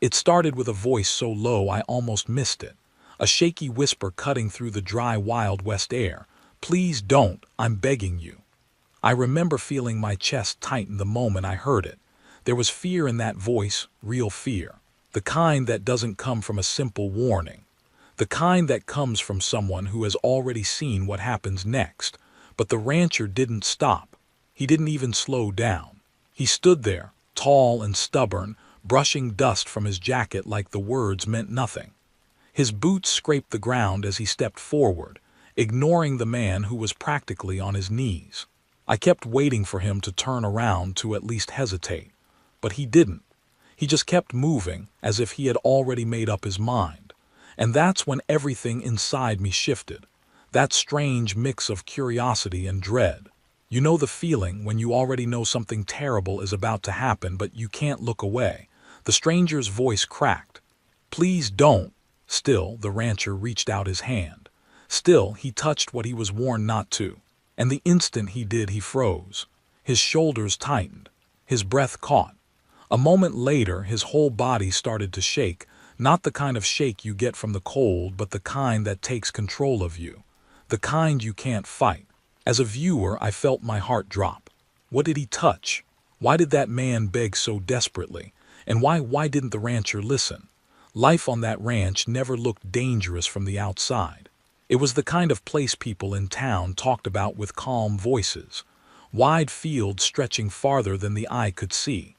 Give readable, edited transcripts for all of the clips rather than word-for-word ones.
It started with a voice so low I almost missed it. A shaky whisper cutting through the dry Wild West air. "Please don't, I'm begging you." I remember feeling my chest tighten the moment I heard it. There was fear in that voice, real fear. The kind that doesn't come from a simple warning. The kind that comes from someone who has already seen what happens next. But the rancher didn't stop. He didn't even slow down. He stood there, tall and stubborn, brushing dust from his jacket like the words meant nothing. His boots scraped the ground as he stepped forward, ignoring the man who was practically on his knees. I kept waiting for him to turn around to at least hesitate. But he didn't. He just kept moving, as if he had already made up his mind. And that's when everything inside me shifted. That strange mix of curiosity and dread. You know the feeling when you already know something terrible is about to happen, but you can't look away. The stranger's voice cracked. "Please don't." Still, the rancher reached out his hand. Still, he touched what he was warned not to. And the instant he did, he froze. His shoulders tightened. His breath caught. A moment later, his whole body started to shake, not the kind of shake you get from the cold, but the kind that takes control of you. The kind you can't fight. As a viewer, I felt my heart drop. What did he touch? Why did that man beg so desperately? And why didn't the rancher listen? Life on that ranch never looked dangerous from the outside. It was the kind of place people in town talked about with calm voices. Wide fields stretching farther than the eye could see.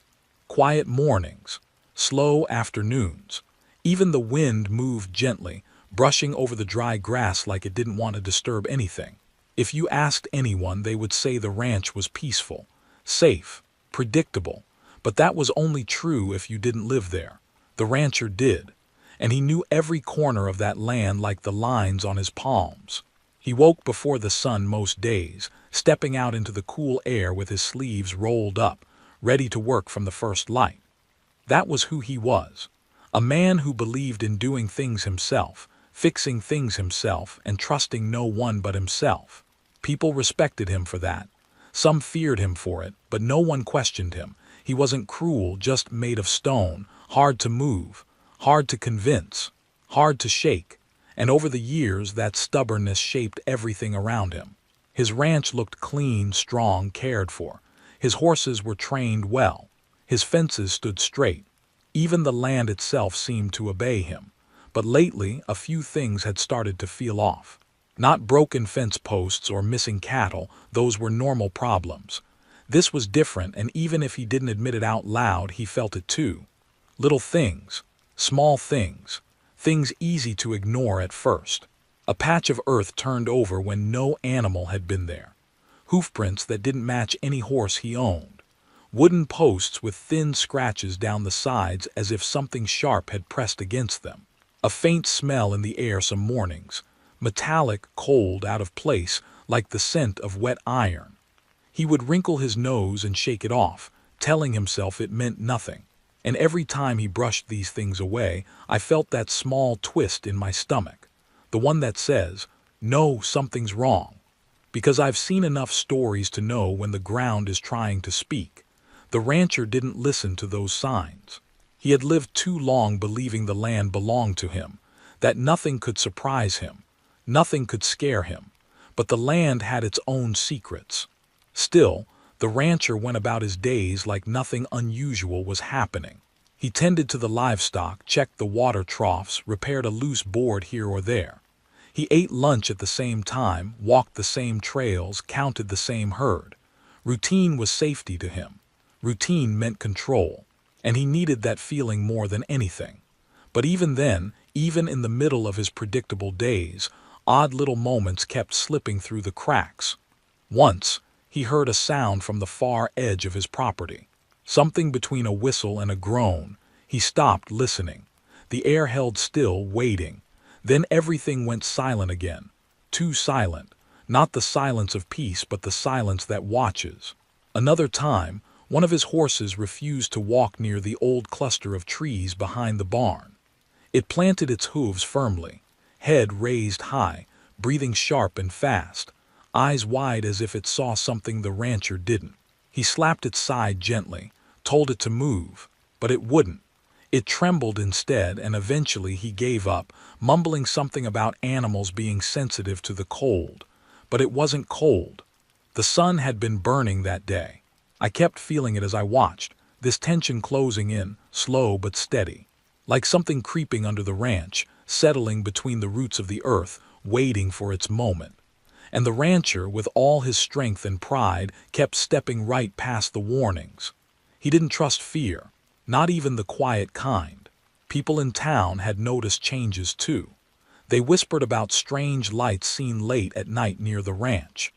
Quiet mornings. Slow afternoons. Even the wind moved gently, brushing over the dry grass like it didn't want to disturb anything. If you asked anyone, they would say the ranch was peaceful, safe, predictable. But that was only true if you didn't live there. The rancher did. And he knew every corner of that land like the lines on his palms. He woke before the sun most days, stepping out into the cool air with his sleeves rolled up, ready to work from the first light. That was who he was. A man who believed in doing things himself, fixing things himself, and trusting no one but himself. People respected him for that. Some feared him for it, but no one questioned him. He wasn't cruel, just made of stone, hard to move, hard to convince, hard to shake. And over the years, that stubbornness shaped everything around him. His ranch looked clean, strong, cared for. His horses were trained well. His fences stood straight. Even the land itself seemed to obey him. But lately, a few things had started to feel off. Not broken fence posts or missing cattle, those were normal problems. This was different, and even if he didn't admit it out loud, he felt it too. Little things, small things, things easy to ignore at first. A patch of earth turned over when no animal had been there. Hoofprints that didn't match any horse he owned. Wooden posts with thin scratches down the sides as if something sharp had pressed against them. A faint smell in the air some mornings. Metallic, cold, out of place, like the scent of wet iron. He would wrinkle his nose and shake it off, telling himself it meant nothing. And every time he brushed these things away, I felt that small twist in my stomach. The one that says, "No, something's wrong." Because I've seen enough stories to know when the ground is trying to speak. The rancher didn't listen to those signs. He had lived too long believing the land belonged to him, that nothing could surprise him, nothing could scare him. But the land had its own secrets. Still, the rancher went about his days like nothing unusual was happening. He tended to the livestock, checked the water troughs, repaired a loose board here or there. He ate lunch at the same time, walked the same trails, counted the same herd. Routine was safety to him. Routine meant control, and he needed that feeling more than anything. But even then, even in the middle of his predictable days, odd little moments kept slipping through the cracks. Once, he heard a sound from the far edge of his property. Something between a whistle and a groan. He stopped, listening. The air held still, waiting. Then everything went silent again. Too silent. Not the silence of peace, but the silence that watches. Another time, one of his horses refused to walk near the old cluster of trees behind the barn. It planted its hooves firmly, head raised high, breathing sharp and fast, eyes wide as if it saw something the rancher didn't. He slapped its side gently, told it to move, but it wouldn't. It trembled instead, and eventually he gave up, mumbling something about animals being sensitive to the cold. But it wasn't cold. The sun had been burning that day. I kept feeling it as I watched, this tension closing in, slow but steady, like something creeping under the ranch, settling between the roots of the earth, waiting for its moment. And the rancher, with all his strength and pride, kept stepping right past the warnings. He didn't trust fear, not even the quiet kind. People in town had noticed changes too. They whispered about strange lights seen late at night near the ranch.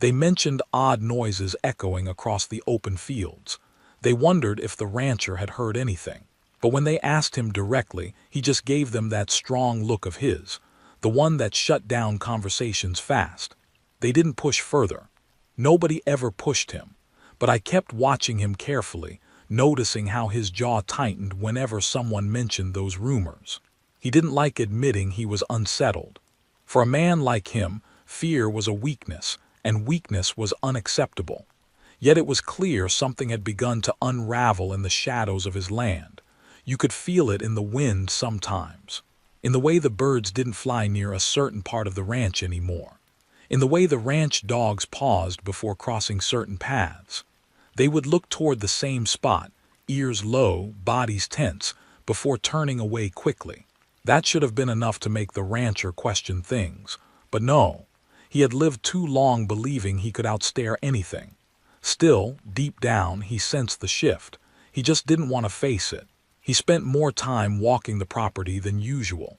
They mentioned odd noises echoing across the open fields. They wondered if the rancher had heard anything. But when they asked him directly, he just gave them that strong look of his, the one that shut down conversations fast. They didn't push further. Nobody ever pushed him. But I kept watching him carefully, noticing how his jaw tightened whenever someone mentioned those rumors. He didn't like admitting he was unsettled. For a man like him, fear was a weakness, and weakness was unacceptable. Yet it was clear something had begun to unravel in the shadows of his land. You could feel it in the wind sometimes, in the way the birds didn't fly near a certain part of the ranch anymore, in the way the ranch dogs paused before crossing certain paths. They would look toward the same spot, ears low, bodies tense, before turning away quickly. That should have been enough to make the rancher question things. But no, he had lived too long believing he could outstare anything. Still, deep down, he sensed the shift. He just didn't want to face it. He spent more time walking the property than usual.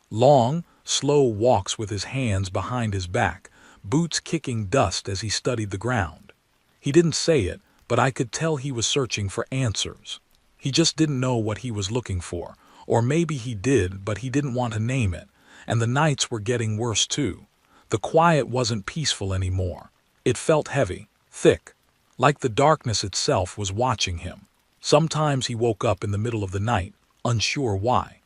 Long, slow walks with his hands behind his back, boots kicking dust as he studied the ground. He didn't say it, but I could tell he was searching for answers. He just didn't know what he was looking for, or maybe he did, but he didn't want to name it. And the nights were getting worse too. The quiet wasn't peaceful anymore. It felt heavy, thick, like the darkness itself was watching him. Sometimes he woke up in the middle of the night, unsure why.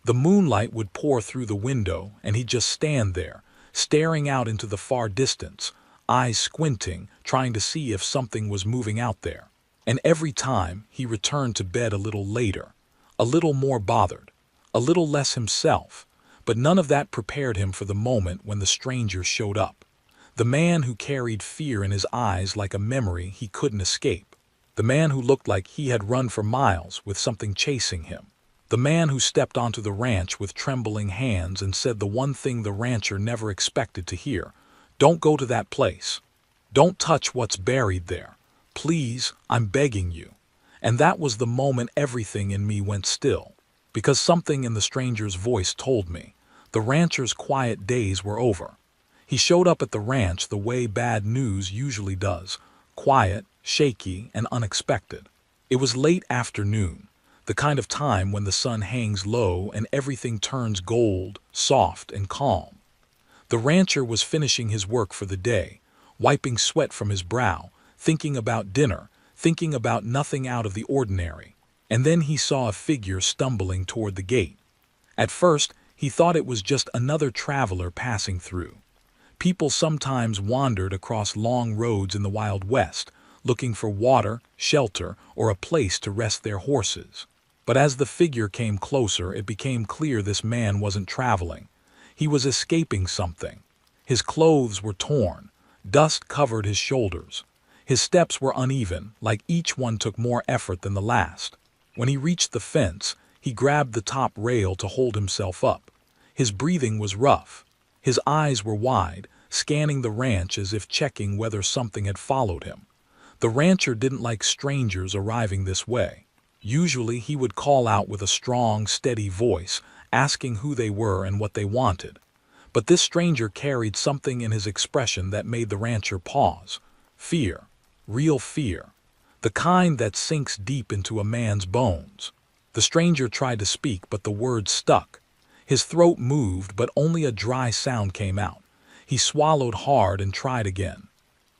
The moonlight would pour through the window, and he'd just stand there, staring out into the far distance, eyes squinting, trying to see if something was moving out there. And every time, he returned to bed a little later, a little more bothered, a little less himself. But none of that prepared him for the moment when the stranger showed up. The man who carried fear in his eyes like a memory he couldn't escape. The man who looked like he had run for miles with something chasing him. The man who stepped onto the ranch with trembling hands and said the one thing the rancher never expected to hear. Don't go to that place. Don't touch what's buried there. Please, I'm begging you. And that was the moment everything in me went still. Because something in the stranger's voice told me the rancher's quiet days were over. He showed up at the ranch the way bad news usually does, quiet, shaky, and unexpected. It was late afternoon, the kind of time when the sun hangs low and everything turns gold, soft, and calm. The rancher was finishing his work for the day, wiping sweat from his brow, thinking about dinner, thinking about nothing out of the ordinary. And then he saw a figure stumbling toward the gate. At first, he thought it was just another traveler passing through. People sometimes wandered across long roads in the Wild West, looking for water, shelter, or a place to rest their horses. But as the figure came closer, it became clear this man wasn't traveling. He was escaping something. His clothes were torn. Dust covered his shoulders. His steps were uneven, like each one took more effort than the last. When he reached the fence, he grabbed the top rail to hold himself up. His breathing was rough. His eyes were wide, scanning the ranch as if checking whether something had followed him. The rancher didn't like strangers arriving this way. Usually he would call out with a strong, steady voice, asking who they were and what they wanted. But this stranger carried something in his expression that made the rancher pause. Fear. Real fear. The kind that sinks deep into a man's bones. The stranger tried to speak, but the words stuck. His throat moved, but only a dry sound came out. He swallowed hard and tried again.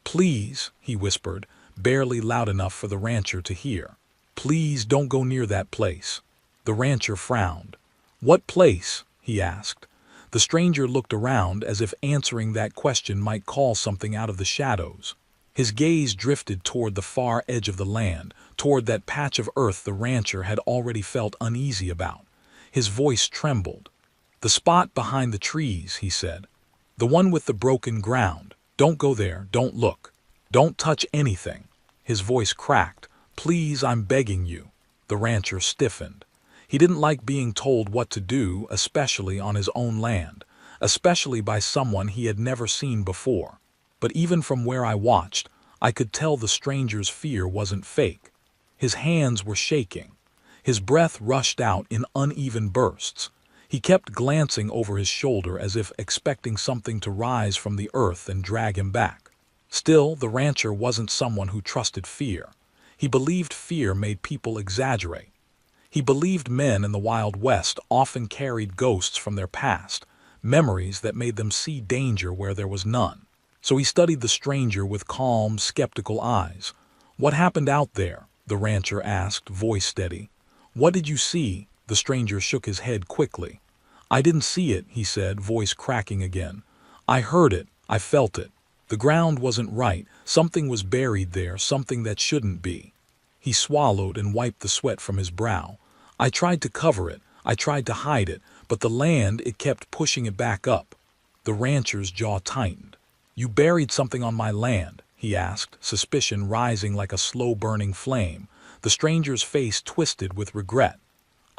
"Please," he whispered, barely loud enough for the rancher to hear. "Please don't go near that place." The rancher frowned. "What place?" he asked. The stranger looked around as if answering that question might call something out of the shadows. His gaze drifted toward the far edge of the land, toward that patch of earth the rancher had already felt uneasy about. His voice trembled. "The spot behind the trees," he said. "The one with the broken ground. Don't go there, don't look. Don't touch anything." His voice cracked. "Please, I'm begging you." The rancher stiffened. He didn't like being told what to do, especially on his own land, especially by someone he had never seen before. But even from where I watched, I could tell the stranger's fear wasn't fake. His hands were shaking. His breath rushed out in uneven bursts. He kept glancing over his shoulder as if expecting something to rise from the earth and drag him back. Still, the rancher wasn't someone who trusted fear. He believed fear made people exaggerate. He believed men in the Wild West often carried ghosts from their past, memories that made them see danger where there was none. So he studied the stranger with calm, skeptical eyes. "What happened out there?" the rancher asked, voice steady. "What did you see?" The stranger shook his head quickly. "I didn't see it," he said, voice cracking again. "I heard it. I felt it. The ground wasn't right. Something was buried there, something that shouldn't be." He swallowed and wiped the sweat from his brow. "I tried to cover it. I tried to hide it, but the land, it kept pushing it back up." The rancher's jaw tightened. "You buried something on my land?" he asked, suspicion rising like a slow-burning flame. The stranger's face twisted with regret.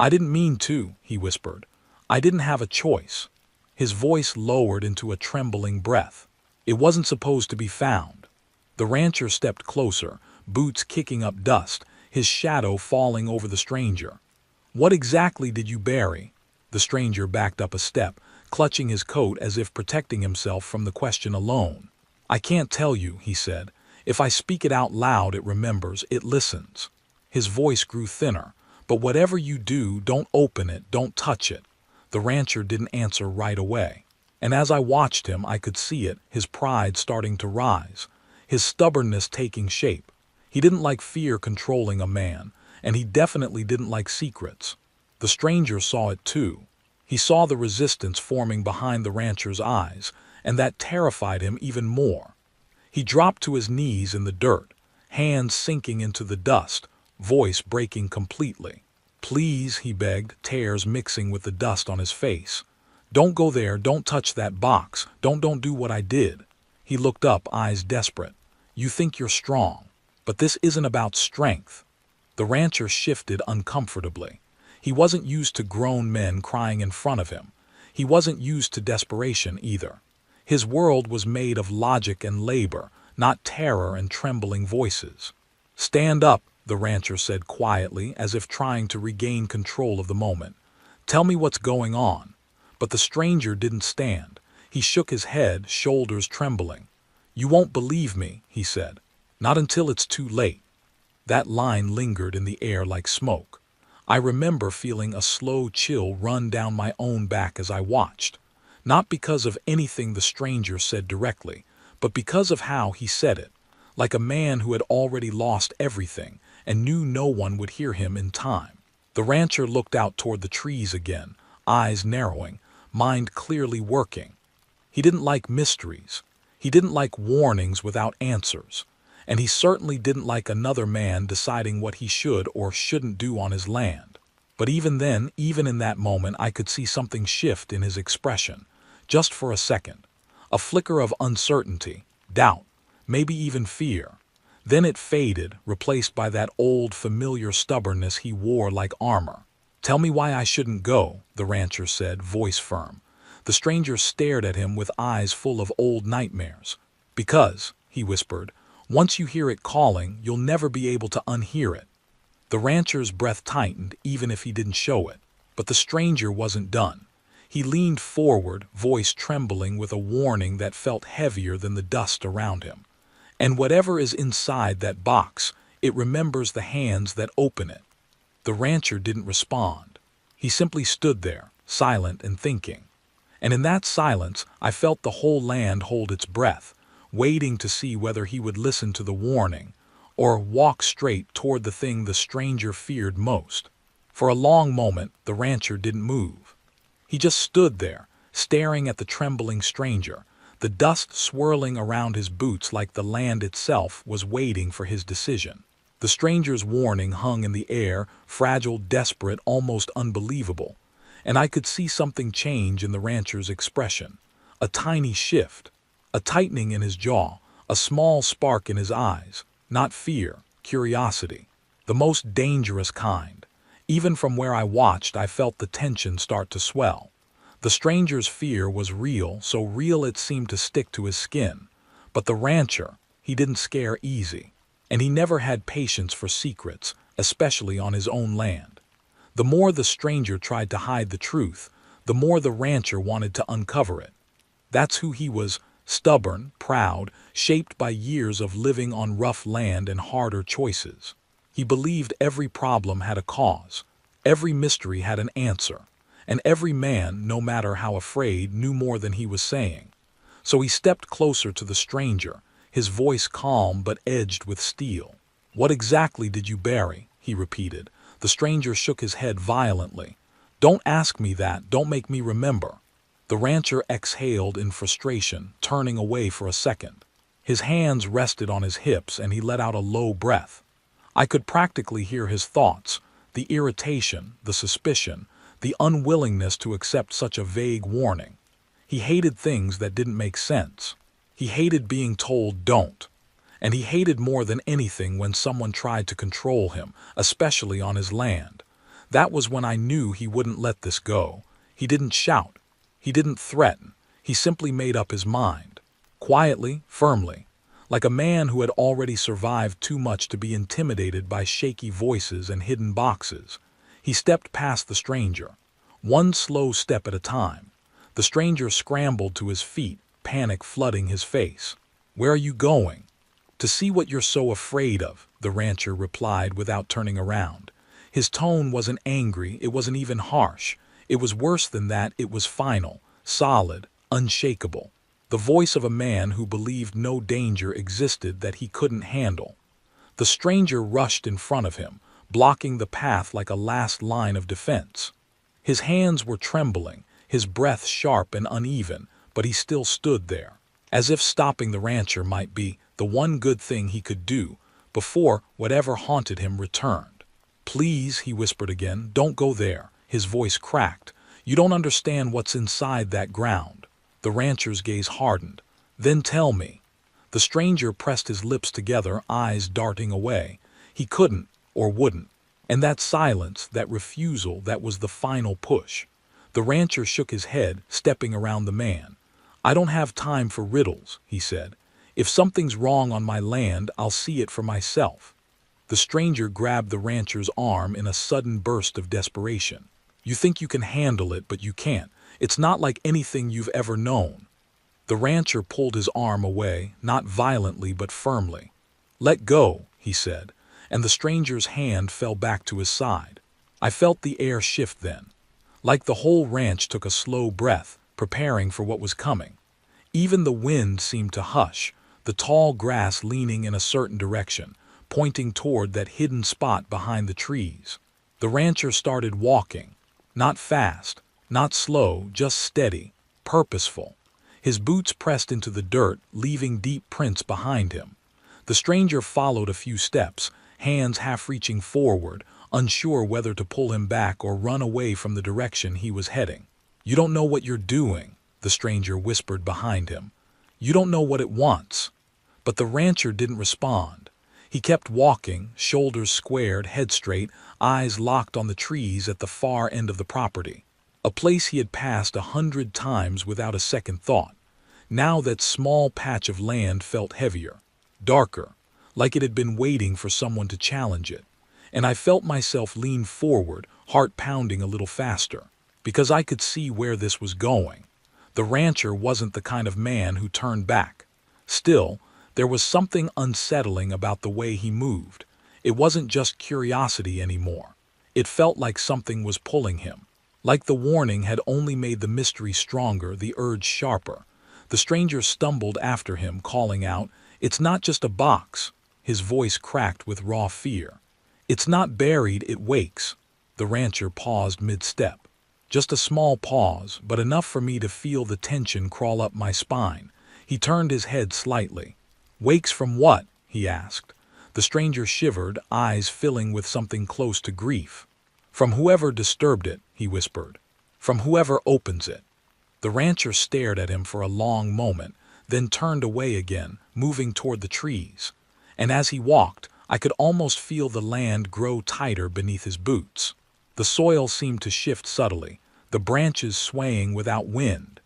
"I didn't mean to," he whispered. "I didn't have a choice." His voice lowered into a trembling breath. "It wasn't supposed to be found." The rancher stepped closer, boots kicking up dust, his shadow falling over the stranger. "What exactly did you bury?" The stranger backed up a step, clutching his coat as if protecting himself from the question alone. "I can't tell you," he said. "If I speak it out loud, it remembers, it listens." His voice grew thinner. "But whatever you do, don't open it, don't touch it." The rancher didn't answer right away. And as I watched him, I could see it, his pride starting to rise, his stubbornness taking shape. He didn't like fear controlling a man, and he definitely didn't like secrets. The stranger saw it too. He saw the resistance forming behind the rancher's eyes, and that terrified him even more. He dropped to his knees in the dirt, hands sinking into the dust, voice breaking completely. "Please," he begged, tears mixing with the dust on his face. "Don't go there, don't touch that box, don't do what I did." He looked up, eyes desperate. "You think you're strong, but this isn't about strength." The rancher shifted uncomfortably. He wasn't used to grown men crying in front of him. He wasn't used to desperation either. His world was made of logic and labor, not terror and trembling voices. "Stand up," the rancher said quietly, as if trying to regain control of the moment. "Tell me what's going on." But the stranger didn't stand. He shook his head, shoulders trembling. "You won't believe me," he said. "Not until it's too late." That line lingered in the air like smoke. I remember feeling a slow chill run down my own back as I watched. Not because of anything the stranger said directly, but because of how he said it, like a man who had already lost everything and knew no one would hear him in time. The rancher looked out toward the trees again, eyes narrowing, mind clearly working. He didn't like mysteries. He didn't like warnings without answers. And he certainly didn't like another man deciding what he should or shouldn't do on his land. But even then, even in that moment, I could see something shift in his expression, just for a second. A flicker of uncertainty, doubt, maybe even fear. Then it faded, replaced by that old, familiar stubbornness he wore like armor. "Tell me why I shouldn't go," the rancher said, voice firm. The stranger stared at him with eyes full of old nightmares. "Because," he whispered, "once you hear it calling, you'll never be able to unhear it." The rancher's breath tightened, even if he didn't show it. But the stranger wasn't done. He leaned forward, voice trembling with a warning that felt heavier than the dust around him. "And whatever is inside that box, it remembers the hands that open it." The rancher didn't respond. He simply stood there, silent and thinking. And in that silence, I felt the whole land hold its breath, waiting to see whether he would listen to the warning, or walk straight toward the thing the stranger feared most. For a long moment, the rancher didn't move. He just stood there, staring at the trembling stranger, the dust swirling around his boots like the land itself was waiting for his decision. The stranger's warning hung in the air, fragile, desperate, almost unbelievable, and I could see something change in the rancher's expression. A tiny shift, a tightening in his jaw, a small spark in his eyes. Not fear, curiosity. The most dangerous kind. Even from where I watched, I felt the tension start to swell. The stranger's fear was real, so real it seemed to stick to his skin. But the rancher, he didn't scare easy. And he never had patience for secrets, especially on his own land. The more the stranger tried to hide the truth, the more the rancher wanted to uncover it. That's who he was, stubborn, proud, shaped by years of living on rough land and harder choices. He believed every problem had a cause, every mystery had an answer, and every man, no matter how afraid, knew more than he was saying. So he stepped closer to the stranger, his voice calm but edged with steel. "What exactly did you bury?" he repeated. The stranger shook his head violently. "Don't ask me that, don't make me remember." The rancher exhaled in frustration, turning away for a second. His hands rested on his hips and he let out a low breath. I could practically hear his thoughts, the irritation, the suspicion, the unwillingness to accept such a vague warning. He hated things that didn't make sense. He hated being told don't. And he hated more than anything when someone tried to control him, especially on his land. That was when I knew he wouldn't let this go. He didn't shout. He didn't threaten. He simply made up his mind. Quietly, firmly. Like a man who had already survived too much to be intimidated by shaky voices and hidden boxes. He stepped past the stranger, one slow step at a time. The stranger scrambled to his feet, panic flooding his face. "Where are you going?" "To see what you're so afraid of," the rancher replied without turning around. His tone wasn't angry, it wasn't even harsh. It was worse than that, it was final, solid, unshakable. The voice of a man who believed no danger existed that he couldn't handle. The stranger rushed in front of him, blocking the path like a last line of defense. His hands were trembling, his breath sharp and uneven, but he still stood there, as if stopping the rancher might be the one good thing he could do before whatever haunted him returned. "Please," he whispered again, "don't go there." His voice cracked. "You don't understand what's inside that ground." The rancher's gaze hardened. "Then tell me." The stranger pressed his lips together, eyes darting away. He couldn't, or wouldn't. And that silence, that refusal, that was the final push. The rancher shook his head, stepping around the man. "I don't have time for riddles," he said. "If something's wrong on my land, I'll see it for myself." The stranger grabbed the rancher's arm in a sudden burst of desperation. "You think you can handle it, but you can't. It's not like anything you've ever known." The rancher pulled his arm away, not violently but firmly. "Let go," he said, and the stranger's hand fell back to his side. I felt the air shift then. Like the whole ranch took a slow breath, preparing for what was coming. Even the wind seemed to hush, the tall grass leaning in a certain direction, pointing toward that hidden spot behind the trees. The rancher started walking, not fast, not slow, just steady, purposeful. His boots pressed into the dirt, leaving deep prints behind him. The stranger followed a few steps, hands half reaching forward, unsure whether to pull him back or run away from the direction he was heading. "You don't know what you're doing," the stranger whispered behind him. "You don't know what it wants." But the rancher didn't respond. He kept walking, shoulders squared, head straight, eyes locked on the trees at the far end of the property. A place he had passed 100 times without a second thought. Now that small patch of land felt heavier, darker, like it had been waiting for someone to challenge it. And I felt myself lean forward, heart pounding a little faster, because I could see where this was going. The rancher wasn't the kind of man who turned back. Still, there was something unsettling about the way he moved. It wasn't just curiosity anymore. It felt like something was pulling him. Like the warning had only made the mystery stronger, the urge sharper. The stranger stumbled after him, calling out, "It's not just a box." His voice cracked with raw fear. "It's not buried, it wakes." The rancher paused mid-step. Just a small pause, but enough for me to feel the tension crawl up my spine. He turned his head slightly. "Wakes from what?" he asked. The stranger shivered, eyes filling with something close to grief. "From whoever disturbed it," he whispered. "From whoever opens it." The rancher stared at him for a long moment, then turned away again, moving toward the trees. And as he walked, I could almost feel the land grow tighter beneath his boots. The soil seemed to shift subtly, the branches swaying without wind.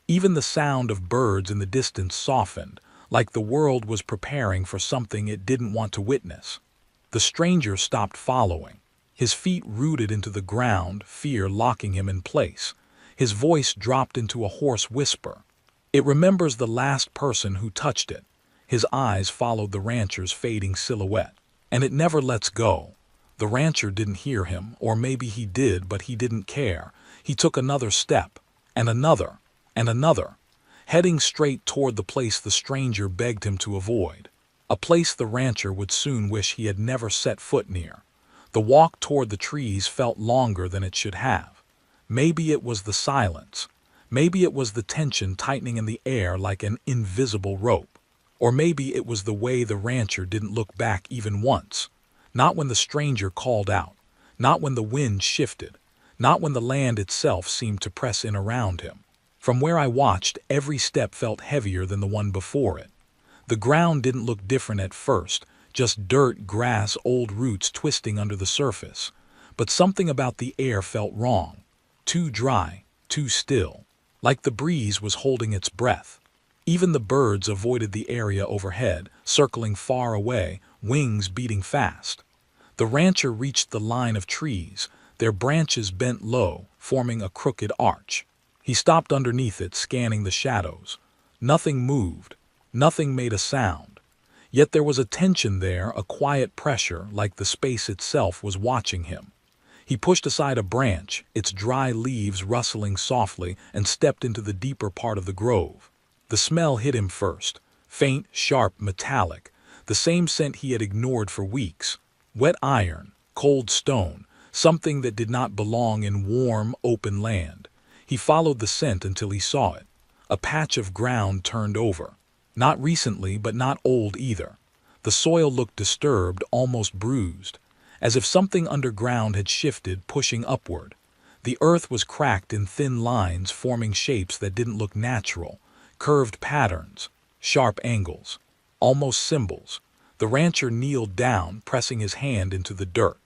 Even the sound of birds in the distance softened, like the world was preparing for something it didn't want to witness. The stranger stopped following, his feet rooted into the ground, fear locking him in place. His voice dropped into a hoarse whisper. "It remembers the last person who touched it." His eyes followed the rancher's fading silhouette. "And it never lets go." The rancher didn't hear him, or maybe he did, but he didn't care. He took another step, and another, and another, heading straight toward the place the stranger begged him to avoid. A place the rancher would soon wish he had never set foot near. The walk toward the trees felt longer than it should have. Maybe it was the silence. Maybe it was the tension tightening in the air like an invisible rope. Or maybe it was the way the rancher didn't look back even once. Not when the stranger called out. Not when the wind shifted. Not when the land itself seemed to press in around him. From where I watched, every step felt heavier than the one before it. The ground didn't look different at first, just dirt, grass, old roots twisting under the surface. But something about the air felt wrong. Too dry, too still, like the breeze was holding its breath. Even the birds avoided the area overhead, circling far away, wings beating fast. The rancher reached the line of trees, their branches bent low, forming a crooked arch. He stopped underneath it, scanning the shadows. Nothing moved. Nothing made a sound. Yet there was a tension there, a quiet pressure, like the space itself was watching him. He pushed aside a branch, its dry leaves rustling softly, and stepped into the deeper part of the grove. The smell hit him first. Faint, sharp, metallic. The same scent he had ignored for weeks. Wet iron, cold stone, something that did not belong in warm, open land. He followed the scent until he saw it. A patch of ground turned over. Not recently, but not old either. The soil looked disturbed, almost bruised, as if something underground had shifted, pushing upward. The earth was cracked in thin lines, forming shapes that didn't look natural, curved patterns, sharp angles, almost symbols. The rancher kneeled down, pressing his hand into the dirt.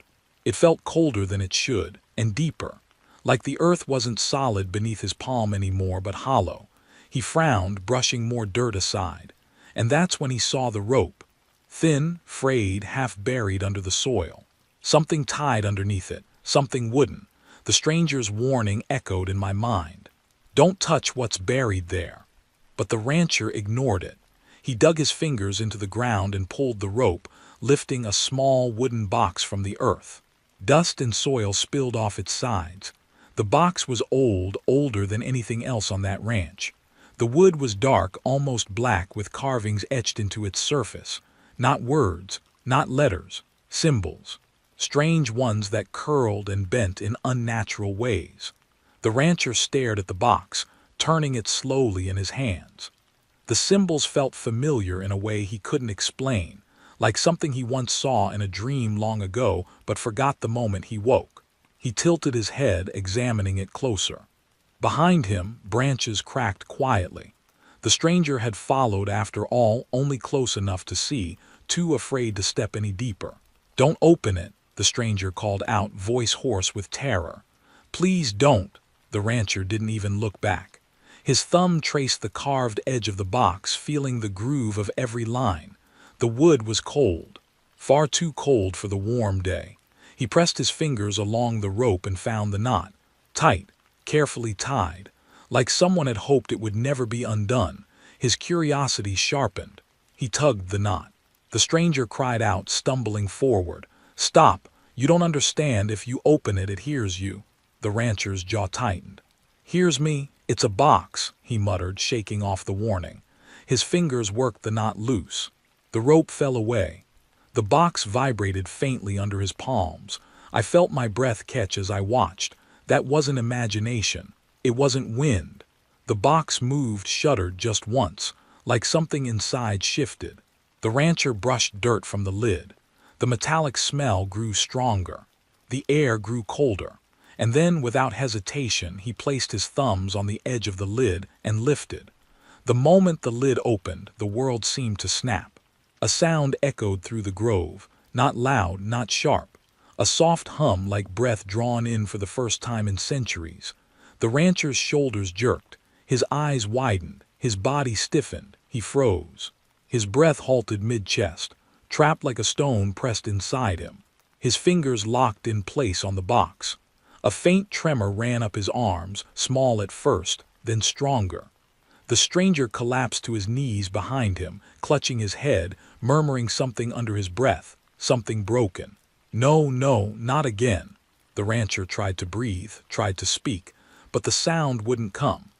It felt colder than it should, and deeper. Like the earth wasn't solid beneath his palm anymore, but hollow. He frowned, brushing more dirt aside. And that's when he saw the rope. Thin, frayed, half buried under the soil. Something tied underneath it, something wooden. The stranger's warning echoed in my mind. "Don't touch what's buried there." But the rancher ignored it. He dug his fingers into the ground and pulled the rope, lifting a small wooden box from the earth. Dust and soil spilled off its sides. The box was old, older than anything else on that ranch. The wood was dark, almost black, with carvings etched into its surface. Not words, not letters, symbols. Strange ones that curled and bent in unnatural ways. The rancher stared at the box, turning it slowly in his hands. The symbols felt familiar in a way he couldn't explain, like something he once saw in a dream long ago but forgot the moment he woke. He tilted his head, examining it closer. Behind him, branches cracked quietly. The stranger had followed, after all, only close enough to see, too afraid to step any deeper. "Don't open it," the stranger called out, voice hoarse with terror. "Please don't." The rancher didn't even look back. His thumb traced the carved edge of the box, feeling the groove of every line. The wood was cold, far too cold for the warm day. He pressed his fingers along the rope and found the knot, tight, carefully tied, like someone had hoped it would never be undone. His curiosity sharpened. He tugged the knot. The stranger cried out, stumbling forward. "Stop! You don't understand. If you open it, it hears you." The rancher's jaw tightened. "Hears me? It's a box," he muttered, shaking off the warning. His fingers worked the knot loose. The rope fell away. The box vibrated faintly under his palms. I felt my breath catch as I watched. That wasn't imagination. It wasn't wind. The box moved, shuddered just once, like something inside shifted. The rancher brushed dirt from the lid. The metallic smell grew stronger. The air grew colder. And then, without hesitation, he placed his thumbs on the edge of the lid and lifted. The moment the lid opened, the world seemed to snap. A sound echoed through the grove, not loud, not sharp. A soft hum like breath drawn in for the first time in centuries. The rancher's shoulders jerked. His eyes widened. His body stiffened. He froze. His breath halted mid-chest, trapped like a stone pressed inside him. His fingers locked in place on the box. A faint tremor ran up his arms, small at first, then stronger. The stranger collapsed to his knees behind him, clutching his head, murmuring something under his breath, something broken. No, no, not again. The rancher tried to breathe, tried to speak, but the sound wouldn't come.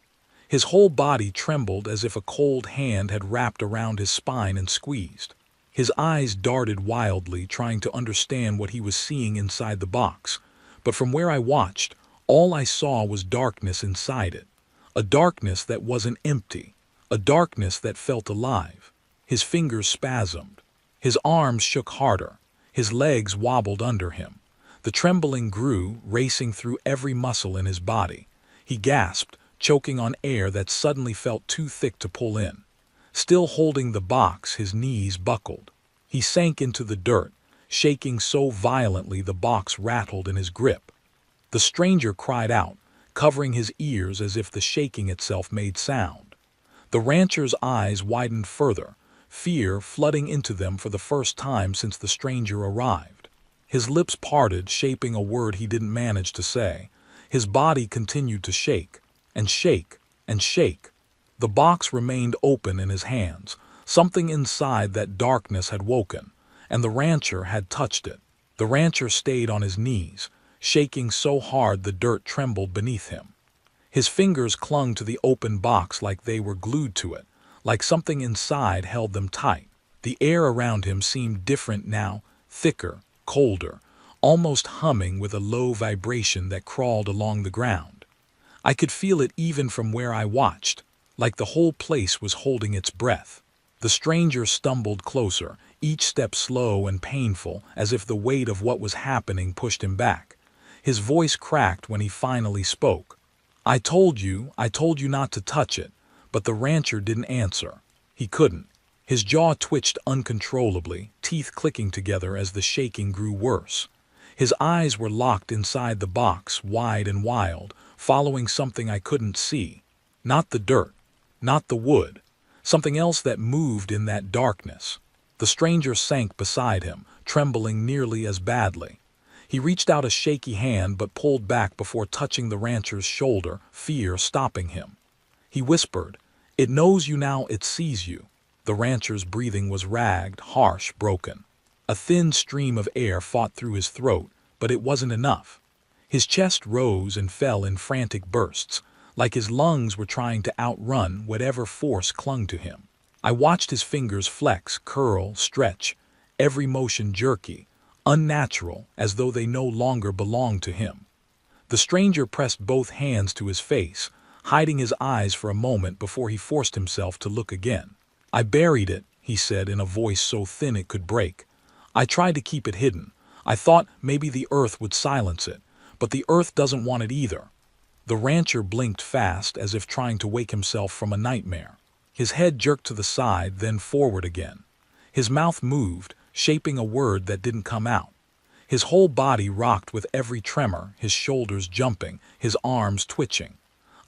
His whole body trembled as if a cold hand had wrapped around his spine and squeezed. His eyes darted wildly, trying to understand what he was seeing inside the box. But from where I watched, all I saw was darkness inside it. A darkness that wasn't empty. A darkness that felt alive. His fingers spasmed. His arms shook harder. His legs wobbled under him. The trembling grew, racing through every muscle in his body. He gasped, choking on air that suddenly felt too thick to pull in. Still holding the box, his knees buckled. He sank into the dirt, shaking so violently the box rattled in his grip. The stranger cried out, covering his ears as if the shaking itself made sound. The rancher's eyes widened further, fear flooding into them for the first time since the stranger arrived. His lips parted, shaping a word he didn't manage to say. His body continued to shake, and shake, and shake. The box remained open in his hands. Something inside that darkness had woken, and the rancher had touched it. The rancher stayed on his knees, shaking so hard the dirt trembled beneath him. His fingers clung to the open box like they were glued to it, like something inside held them tight. The air around him seemed different now, thicker, colder, almost humming with a low vibration that crawled along the ground. I could feel it even from where I watched, like the whole place was holding its breath. The stranger stumbled closer, each step slow and painful, as if the weight of what was happening pushed him back. His voice cracked when he finally spoke. I told you not to touch it," but the rancher didn't answer. He couldn't. His jaw twitched uncontrollably, teeth clicking together as the shaking grew worse. His eyes were locked inside the box, wide and wild, following something I couldn't see. Not the dirt, not the wood, something else that moved in that darkness. The stranger sank beside him, trembling nearly as badly. He reached out a shaky hand but pulled back before touching the rancher's shoulder, fear stopping him. He whispered, "It knows you now, it sees you." The rancher's breathing was ragged, harsh, broken. A thin stream of air fought through his throat, but it wasn't enough. His chest rose and fell in frantic bursts, like his lungs were trying to outrun whatever force clung to him. I watched his fingers flex, curl, stretch, every motion jerky, unnatural, as though they no longer belonged to him. The stranger pressed both hands to his face, hiding his eyes for a moment before he forced himself to look again. "I buried it," he said in a voice so thin it could break. "I tried to keep it hidden. I thought maybe the earth would silence it, but the earth doesn't want it either." The rancher blinked fast, as if trying to wake himself from a nightmare. His head jerked to the side, then forward again. His mouth moved, shaping a word that didn't come out. His whole body rocked with every tremor, his shoulders jumping, his arms twitching.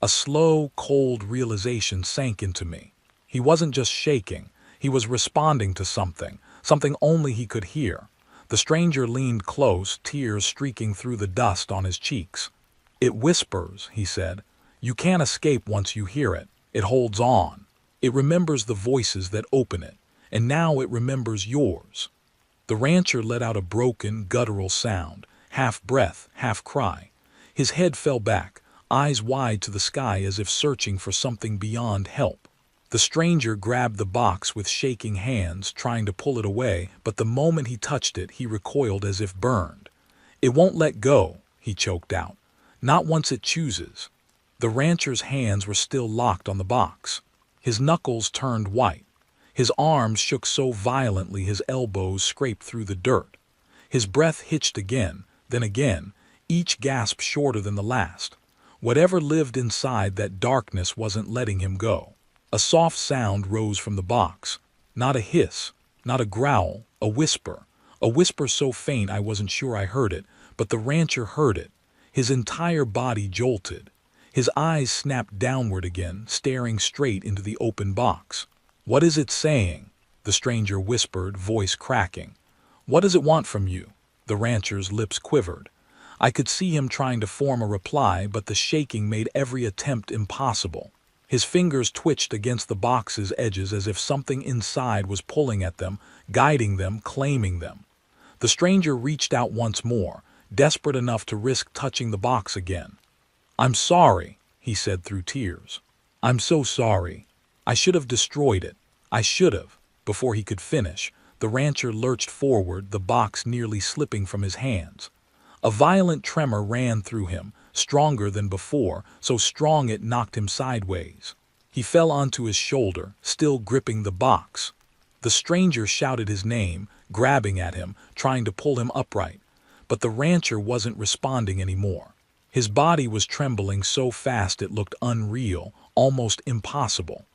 A slow, cold realization sank into me. He wasn't just shaking, he was responding to something, something only he could hear. The stranger leaned close, tears streaking through the dust on his cheeks. "It whispers," he said. "You can't escape once you hear it. It holds on. It remembers the voices that open it, and now it remembers yours." The rancher let out a broken, guttural sound, half breath, half cry. His head fell back, eyes wide to the sky as if searching for something beyond help. The stranger grabbed the box with shaking hands, trying to pull it away, but the moment he touched it, he recoiled as if burned. "It won't let go," he choked out. "Not once it chooses." The rancher's hands were still locked on the box. His knuckles turned white. His arms shook so violently his elbows scraped through the dirt. His breath hitched again, then again, each gasp shorter than the last. Whatever lived inside that darkness wasn't letting him go. A soft sound rose from the box. Not a hiss, not a growl, a whisper. A whisper so faint I wasn't sure I heard it, but the rancher heard it. His entire body jolted. His eyes snapped downward again, staring straight into the open box. "What is it saying?" the stranger whispered, voice cracking. "What does it want from you?" The rancher's lips quivered. I could see him trying to form a reply, but the shaking made every attempt impossible. His fingers twitched against the box's edges as if something inside was pulling at them, guiding them, claiming them. The stranger reached out once more, desperate enough to risk touching the box again. "I'm sorry," he said through tears. "I'm so sorry. I should have destroyed it. I should have." Before he could finish, the rancher lurched forward, the box nearly slipping from his hands. A violent tremor ran through him, stronger than before, so strong it knocked him sideways. He fell onto his shoulder, still gripping the box. The stranger shouted his name, grabbing at him, trying to pull him upright. But the rancher wasn't responding anymore. His body was trembling so fast it looked unreal, almost impossible.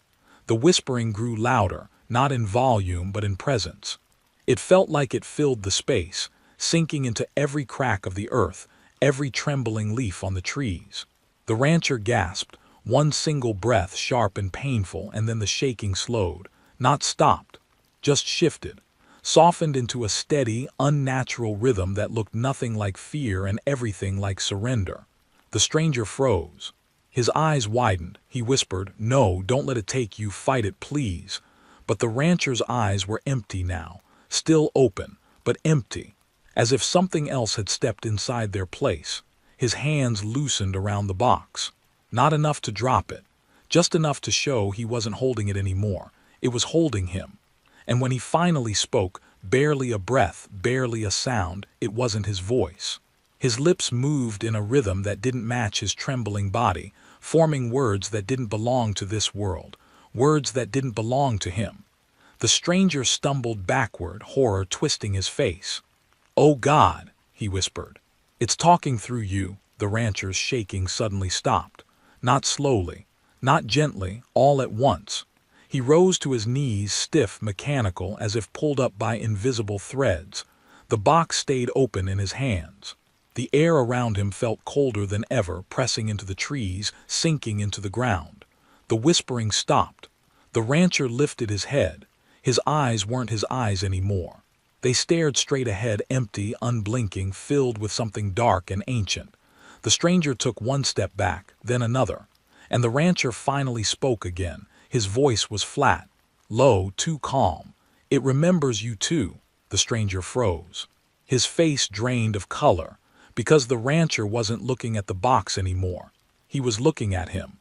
The whispering grew louder, not in volume but in presence. It felt like it filled the space, sinking into every crack of the earth, every trembling leaf on the trees. The rancher gasped, one single breath sharp and painful, and then the shaking slowed, not stopped, just shifted, softened into a steady, unnatural rhythm that looked nothing like fear and everything like surrender. The stranger froze. His eyes widened. He whispered, "No, don't let it take you, fight it, please." But the rancher's eyes were empty now, still open, but empty, as if something else had stepped inside their place. His hands loosened around the box. Not enough to drop it, just enough to show he wasn't holding it anymore. It was holding him. And when he finally spoke, barely a breath, barely a sound, it wasn't his voice. His lips moved in a rhythm that didn't match his trembling body, forming words that didn't belong to this world, words that didn't belong to him. The stranger stumbled backward, horror twisting his face. "Oh God," he whispered. "It's talking through you." The rancher's shaking suddenly stopped. Not slowly, not gently, all at once. He rose to his knees, stiff, mechanical, as if pulled up by invisible threads. The box stayed open in his hands. The air around him felt colder than ever, pressing into the trees, sinking into the ground. The whispering stopped. The rancher lifted his head. His eyes weren't his eyes anymore. They stared straight ahead, empty, unblinking, filled with something dark and ancient. The stranger took one step back, then another. And the rancher finally spoke again. His voice was flat, low, too calm. "It remembers you too." The stranger froze. His face drained of color, because the rancher wasn't looking at the box anymore. He was looking at him.